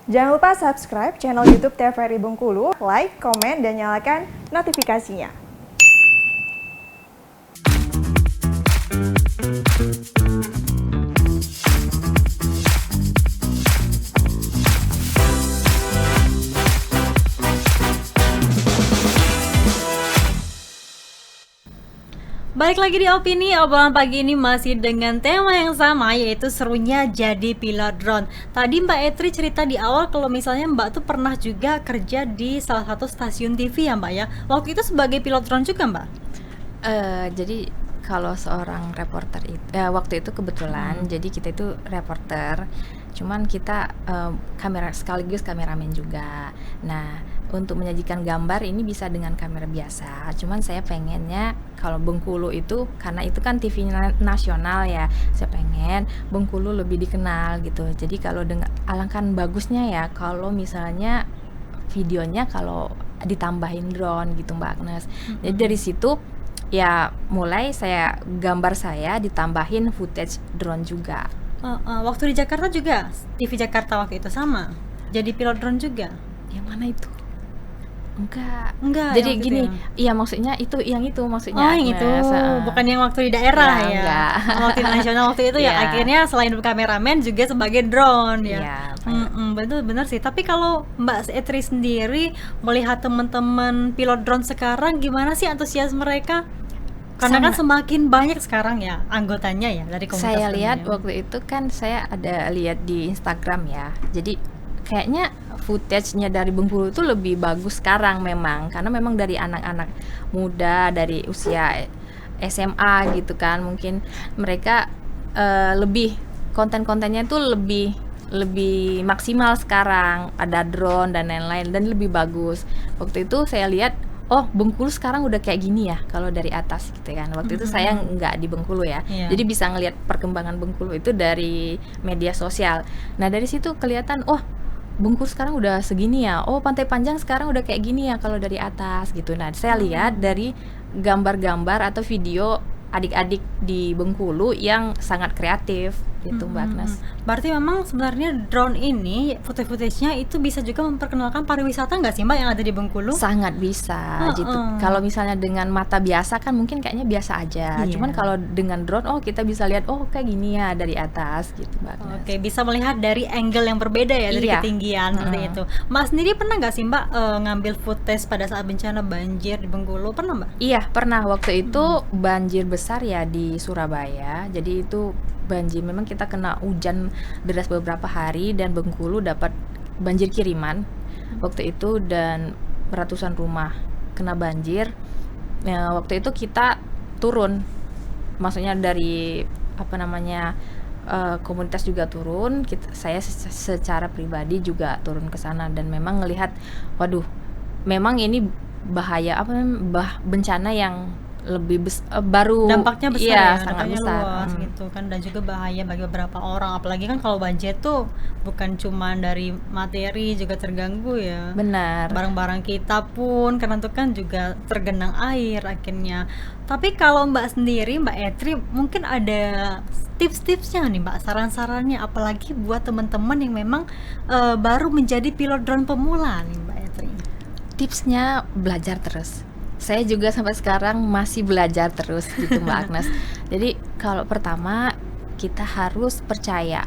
Jangan lupa subscribe channel YouTube TVRI Bengkulu, like, komen, dan nyalakan notifikasinya. Balik lagi di Opini, obrolan pagi ini masih dengan tema yang sama, yaitu serunya jadi pilot drone. Tadi Mbak Etri cerita di awal kalau misalnya Mbak tuh pernah juga kerja di salah satu stasiun TV ya Mbak ya. Waktu itu sebagai pilot drone juga Mbak? Jadi kalau seorang reporter itu, waktu itu kebetulan, jadi kita itu reporter, cuman kita kamera sekaligus kameramen juga. Nah, untuk menyajikan gambar ini bisa dengan kamera biasa, cuman saya pengennya kalau Bengkulu itu, karena itu kan TV nasional ya, saya pengen Bengkulu lebih dikenal gitu. Jadi kalau dengan alangkah bagusnya ya kalau misalnya videonya kalau ditambahin drone gitu Mbak Agnes. Jadi dari situ ya mulai saya gambar saya ditambahin footage drone juga. Waktu di Jakarta juga, TV Jakarta waktu itu sama, jadi pilot drone juga? Yang mana itu? Enggak. yang Jadi waktu gini, itu ya? iya maksudnya itu yang itu maksudnya. Oh yang itu, bukan yang waktu di daerah ya? Enggak. Waktu di nasional waktu itu ya, akhirnya selain kameramen juga sebagai drone ya? Iya. Benar sih, tapi kalau Mbak Etri sendiri melihat teman-teman pilot drone sekarang, gimana sih antusias mereka? Karena kan semakin banyak sekarang ya anggotanya ya dari komunitas. Saya lihat waktu itu kan saya ada lihat di Instagram ya, jadi kayaknya footage-nya dari Bengkulu itu lebih bagus sekarang memang, karena memang dari anak-anak muda dari usia SMA gitu kan, mungkin mereka lebih konten-kontennya itu lebih maksimal sekarang, ada drone dan lain-lain dan lebih bagus. Waktu itu saya lihat, oh Bengkulu sekarang udah kayak gini ya kalau dari atas gitu kan. Waktu itu saya nggak di Bengkulu ya, jadi bisa ngelihat perkembangan Bengkulu itu dari media sosial. Nah dari situ kelihatan, oh Bengkulu sekarang udah segini ya, oh Pantai Panjang sekarang udah kayak gini ya kalau dari atas gitu. Nah saya lihat dari gambar-gambar atau video adik-adik di Bengkulu yang sangat kreatif gitu Mbak Agnes. Berarti memang sebenarnya drone ini footage-nya itu bisa juga memperkenalkan pariwisata nggak sih Mbak yang ada di Bengkulu? Sangat bisa gitu. Kalau misalnya dengan mata biasa kan mungkin kayaknya biasa aja. Cuman kalau dengan drone, oh kita bisa lihat, oh kayak gini ya dari atas gitu Mbak Agnes. Oke, bisa melihat dari angle yang berbeda ya, dari ketinggian seperti itu. Mas sendiri pernah nggak sih Mbak ngambil footage pada saat bencana banjir di Bengkulu? Pernah Mbak? Iya pernah, waktu itu banjir besar ya di Surabaya. Jadi itu banjir, memang kita kena hujan deras beberapa hari dan Bengkulu dapat banjir kiriman waktu itu dan ratusan rumah kena banjir. Nah, waktu itu kita turun, maksudnya dari komunitas juga turun, saya secara pribadi juga turun ke sana dan memang ngelihat, waduh, memang ini bahaya bencana yang lebih baru, dampaknya besar iya, sangat besar luas gitu kan, dan juga bahaya bagi beberapa orang, apalagi kan kalau banjir tuh bukan cuma dari materi juga terganggu ya. Benar. Barang-barang kita pun karena itu kan juga tergenang air akhirnya. Tapi kalau Mbak sendiri, Mbak Etri, mungkin ada tips-tipsnya nih Mbak, saran-sarannya apalagi buat teman-teman yang memang baru menjadi pilot drone pemula nih Mbak Etri? Tipsnya belajar terus. Saya juga sampai sekarang masih belajar terus gitu Mbak Agnes. Jadi kalau pertama kita harus percaya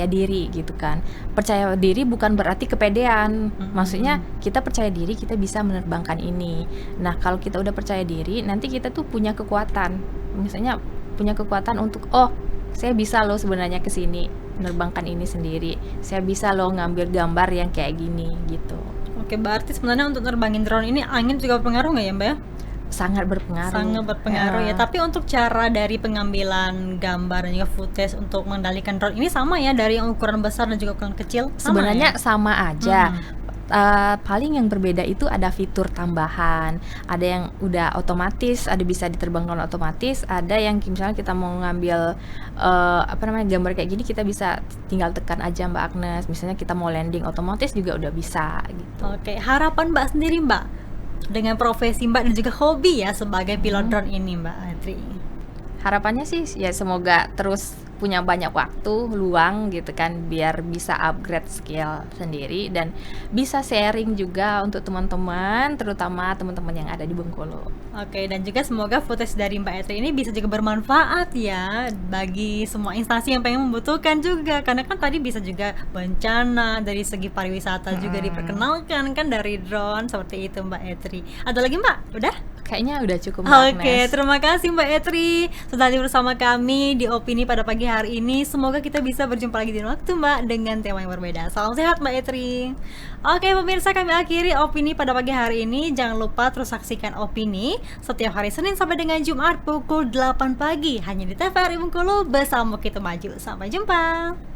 diri gitu kan. Percaya diri bukan berarti kepedean. Maksudnya kita percaya diri kita bisa menerbangkan ini. Nah kalau kita udah percaya diri, nanti kita tuh punya kekuatan. Misalnya punya kekuatan untuk, oh saya bisa loh sebenarnya kesini menerbangkan ini sendiri. Saya bisa loh ngambil gambar yang kayak gini gitu. Oke, berarti sebenarnya untuk nerbangin drone ini angin juga berpengaruh nggak ya Mbak ya? Sangat berpengaruh ya. Tapi untuk cara dari pengambilan gambar dan juga footage untuk mengendalikan drone ini sama ya, dari yang ukuran besar dan juga ukuran kecil? Sebenarnya sama aja. Paling yang berbeda itu ada fitur tambahan, ada yang udah otomatis, ada bisa diterbangkan otomatis, ada yang misalnya kita mau ngambil gambar kayak gini, kita bisa tinggal tekan aja Mbak Agnes, misalnya kita mau landing otomatis juga udah bisa gitu. Oke, harapan Mbak sendiri Mbak dengan profesi Mbak dan juga hobi ya sebagai pilot drone ini Mbak Etri? harapannya sih ya semoga terus punya banyak waktu luang gitu kan, biar bisa upgrade skill sendiri dan bisa sharing juga untuk teman-teman, terutama teman-teman yang ada di Bengkulu. Oke, dan juga semoga footage dari Mbak Etri ini bisa juga bermanfaat ya bagi semua instansi yang pengen membutuhkan juga. Karena kan tadi bisa juga bencana, dari segi pariwisata juga diperkenalkan kan dari drone, seperti itu Mbak Etri. Ada lagi Mbak? Udah? Kayaknya udah cukup, Mbak Oke, Agnes. terima kasih Mbak Etri sudah hadir bersama kami di Opini pada pagi hari ini. Semoga kita bisa berjumpa lagi di waktu Mbak dengan tema yang berbeda. Salam sehat Mbak Etri. Oke pemirsa, kami akhiri Opini pada pagi hari ini. Jangan lupa terus saksikan Opini setiap hari Senin sampai dengan Jumat pukul 8 pagi hanya di TVRI Bengkulu bersama Kita Maju. Sampai jumpa.